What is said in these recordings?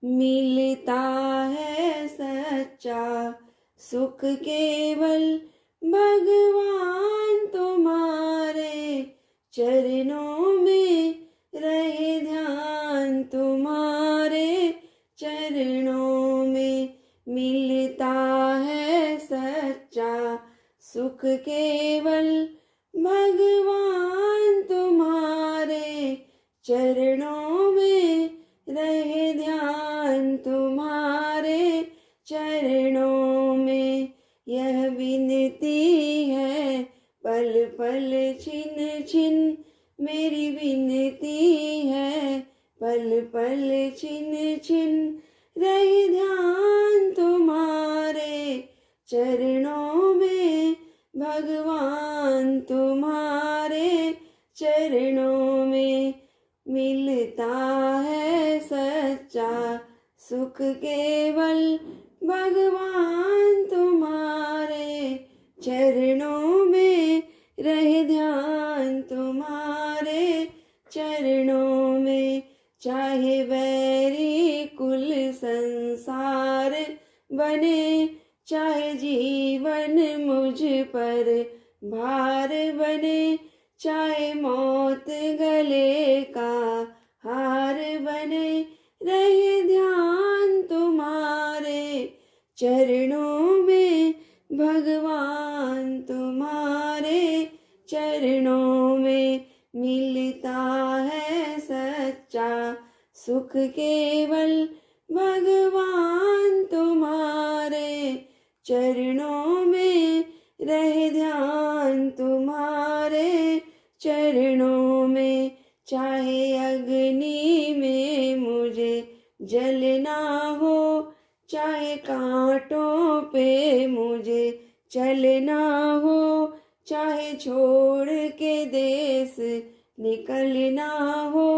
मिलता है सच्चा सुख केवल भगवान तुम्हारे चरणों में रहे ध्यान तुम्हारे चरणों में। मिलता है सच्चा सुख केवल भगवान तुम्हारे चरणों में रहे ध्यान तुम्हारे चरणों में। यह विनती है पल पल छिन छिन मेरी विनती है पल पल छिन छिन रहे ध्यान तुम्हारे चरणों में भगवान तुम्हारे चरणों में। मिलता है सच्चा सुख केवल भगवान तुम्हारे चरणों में रहे ध्यान तुम्हारे चरणों में। चाहे वैरी कुल संसार बने चाहे जीवन मुझ पर भार बने चाहे मौत गले का हार बने रहे ध्यान तुम्हारे चरणों में भगवान तुम्हारे चरणों में। मिलता है सच्चा सुख केवल भगवान तुम्हारे चरणों में रहे ध्यान तुम्हारे चरणों में। चाहे अग्नि में मुझे जलना हो चाहे कांटों पे मुझे चलना हो चाहे छोड़ के देश निकलना हो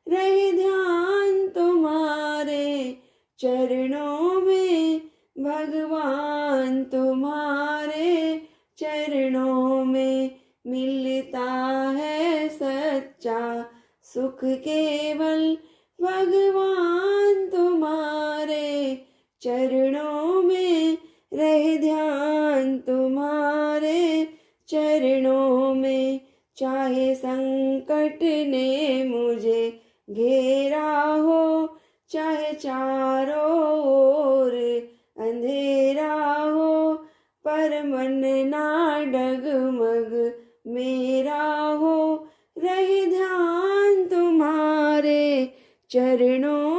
रहे ध्यान तुम्हारे चरणों में भगवान तुम्हारे चरणों में। मिलता है सच्चा सुख केवल भगवान तुम्हारे चरणों में रहे ध्यान तुम्हारे चरणों में। चाहे संकट ने मुझे घेरा हो चाहे चारों ओर अंधेरा हो पर मन ना डगमग मेरा हो रहे ध्यान तुम्हारे चरणों